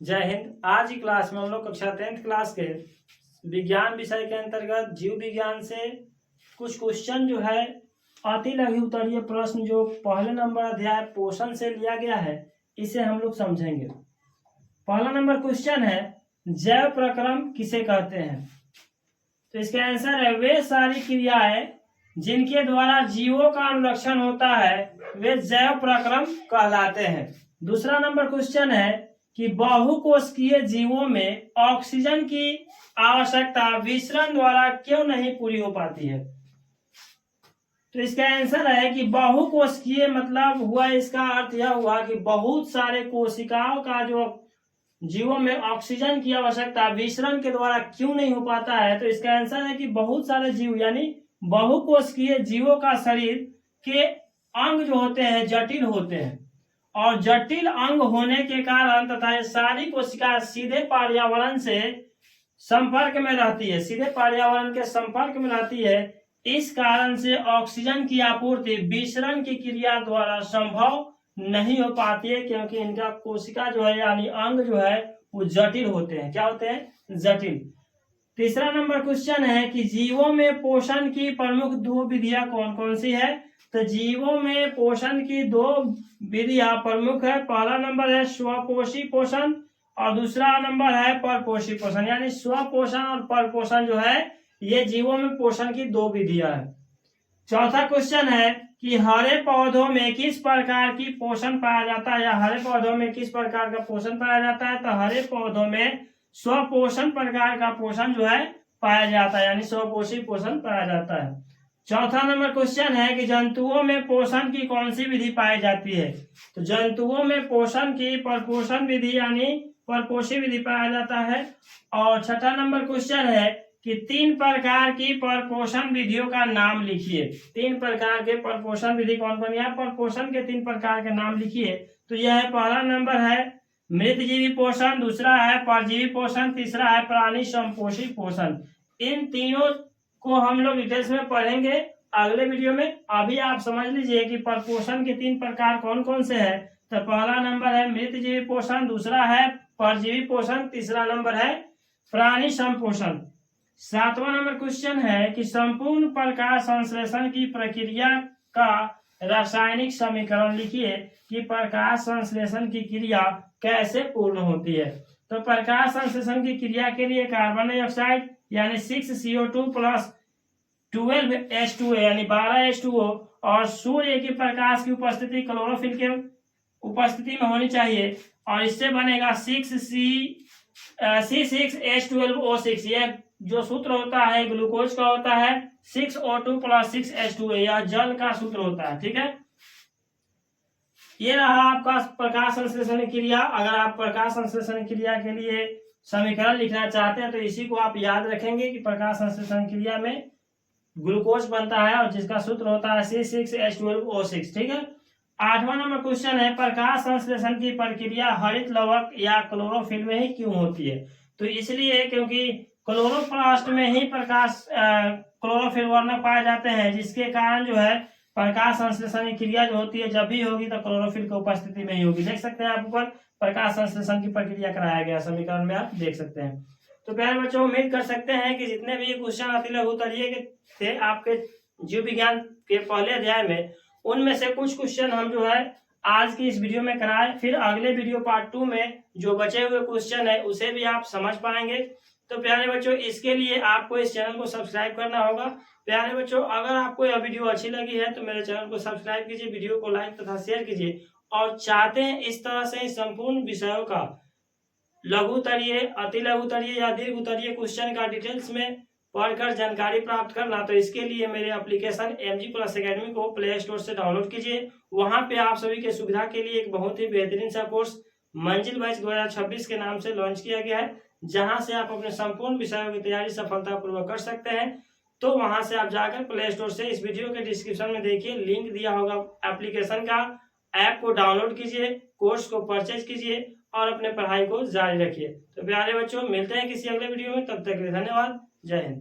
जय हिंद। आज की क्लास में हम लोग कक्षा 10th क्लास के विज्ञान विषय के अंतर्गत जीव विज्ञान से कुछ क्वेश्चन जो है अति लघु उत्तरीय प्रश्न जो पहले नंबर अध्याय पोषण से लिया गया है, इसे हम लोग समझेंगे। पहला नंबर क्वेश्चन है, जैव प्रक्रम किसे कहते हैं? तो इसका आंसर है वे सारी क्रियाएं जिनके द्वारा जीवों का अनुरक्षण होता है वे जैव प्रक्रम कहलाते हैं। दूसरा नंबर क्वेश्चन है कि बहुकोशिकीय जीवों में ऑक्सीजन की आवश्यकता विसरण द्वारा क्यों नहीं पूरी हो पाती है? तो इसका आंसर है कि बहुकोशिकीय मतलब हुआ, इसका अर्थ यह हुआ कि बहुत सारे कोशिकाओं का जो जीवों में ऑक्सीजन की आवश्यकता विसरण के द्वारा क्यों नहीं हो पाता है। तो इसका आंसर है कि बहुत सारे जीव यानी बहुकोशिकीय जीवों का शरीर के अंग जो होते हैं जटिल होते हैं, और जटिल अंग होने के कारण तथा ये सारी कोशिका सीधे पर्यावरण से संपर्क में रहती है, सीधे पर्यावरण के संपर्क में रहती है। इस कारण से ऑक्सीजन की आपूर्ति विसरण की क्रिया द्वारा संभव नहीं हो पाती है, क्योंकि इनका कोशिका जो है यानी अंग जो है वो जटिल होते हैं। क्या होते हैं? जटिल। तीसरा नंबर क्वेश्चन है कि जीवों में पोषण की प्रमुख दो विधियां कौन कौन सी है? तो जीवों में पोषण की दो विधियां प्रमुख है। पहला नंबर है स्वपोषी पोषण और दूसरा नंबर है परपोषी पोषण। यानी स्वपोषण और परपोषण जो है ये जीवों में पोषण की दो विधियां है। चौथा क्वेश्चन है कि हरे पौधों में किस प्रकार की पोषण पाया जाता है, या हरे पौधों में किस प्रकार का पोषण पाया जाता है? तो हरे पौधों में स्वपोषण प्रकार का पोषण जो है पाया जाता है, यानी स्वपोषी पोषण पाया जाता है। चौथा नंबर क्वेश्चन है कि जंतुओं में पोषण की कौन सी विधि पाई जाती है? तो जंतुओं में पोषण की परपोषण विधि यानी परपोषी विधि पाया जाता है। और छठा नंबर क्वेश्चन है कि 3 प्रकार की परपोषण विधियों का नाम लिखिए। 3 प्रकार के परपोषण विधि कौन कौन है? परपोषण के 3 प्रकार के नाम लिखिए। तो यह है, पहला नंबर है मृतजीवी पोषण, दूसरा है परजीवी पोषण, तीसरा है प्राणी संपोषी पोषण। इन तीनों को हम लोग डिटेल्स में पढ़ेंगे अगले वीडियो में। अभी आप समझ लीजिए कि परपोषण के 3 प्रकार कौन कौन से हैं। तो पहला नंबर है मृतजीवी पोषण, दूसरा है परजीवी पोषण, तीसरा नंबर है प्राणी संपोषण। 7वां नंबर क्वेश्चन है कि संपूर्ण प्रकाश संश्लेषण की प्रक्रिया का रासायनिक समीकरण लिखिए कि प्रकाश संश्लेषण की क्रिया कैसे पूर्ण होती है। तो प्रकाश संश्लेषण की क्रिया के लिए कार्बन डाइऑक्साइड यानी 6CO2 प्लस 12H2O यानी 12H2O और सूर्य की प्रकाश की उपस्थिति क्लोरोफिल के उपस्थिति में होनी चाहिए, और इससे बनेगा C6H12O6। यह जो सूत्र होता है ग्लूकोज का होता है 6O2 प्लस 6H2O, यह जल का सूत्र होता है। ठीक है, ये रहा आपका प्रकाश संश्लेषण क्रिया। अगर आप प्रकाश संश्लेषण क्रिया के लिए समीकरण लिखना चाहते हैं तो इसी को आप याद रखेंगे कि प्रकाश संश्लेषण क्रिया में ग्लूकोज बनता है और जिसका सूत्र होता है C6H12O6। ठीक है। 8वां नंबर क्वेश्चन है प्रकाश संश्लेषण की प्रक्रिया हरित लवक या क्लोरोफिल में ही क्यों होती है? तो इसलिए क्योंकि क्लोरोप्लास्ट में ही प्रकाश क्लोरोफिल वर्णक पाए जाते हैं, जिसके कारण जो है प्रकाश संश्लेषण की क्रिया जो होती है जब भी होगी तो क्लोरोफिल की उपस्थिति में ही होगी। देख सकते हैं आप ऊपर प्रकाश संश्लेषण की प्रक्रिया कराया गया समीकरण में, आप देख सकते हैं। तो प्यारे बच्चों, उम्मीद कर सकते हैं कि जितने भी क्वेश्चन अति लघु उत्तरीय के थे आपके जीव विज्ञान के पहले अध्याय में, उनमें से कुछ क्वेश्चन हम जो है आज की इस वीडियो में कराए। फिर अगले वीडियो पार्ट 2 में जो बचे हुए क्वेश्चन है उसे भी आप समझ पाएंगे। तो प्यारे बच्चों, इसके लिए आपको इस चैनल को सब्सक्राइब करना होगा। प्यारे बच्चों, अगर आपको यह वीडियो अच्छी लगी है तो मेरे चैनल को सब्सक्राइब कीजिए, वीडियो को लाइक तथा शेयर कीजिए, और चाहते हैं इस तरह से संपूर्ण विषयों का लघु उत्तरीय, अति लघु उत्तरीय या दीर्घ उत्तरीय क्वेश्चन का डिटेल्स में पढ़कर जानकारी प्राप्त करना, तो इसके लिए मेरे एप्लीकेशन MG प्लस अकेडमी को प्ले स्टोर से डाउनलोड कीजिए। वहां पे आप सभी के सुविधा के लिए एक बहुत ही बेहतरीन सा कोर्स मंजिल बैच 2026 के नाम से लॉन्च किया गया है, जहां से आप अपने संपूर्ण विषयों की तैयारी सफलतापूर्वक कर सकते हैं। तो वहां से आप जाकर प्ले स्टोर से इस वीडियो के डिस्क्रिप्शन में देखिए लिंक दिया होगा एप्लीकेशन का, ऐप को डाउनलोड कीजिए, कोर्स को परचेज कीजिए और अपने पढ़ाई को जारी रखिए। तो प्यारे बच्चों, मिलते हैं किसी अगले वीडियो में, तब तक के लिए धन्यवाद। जय हिंद।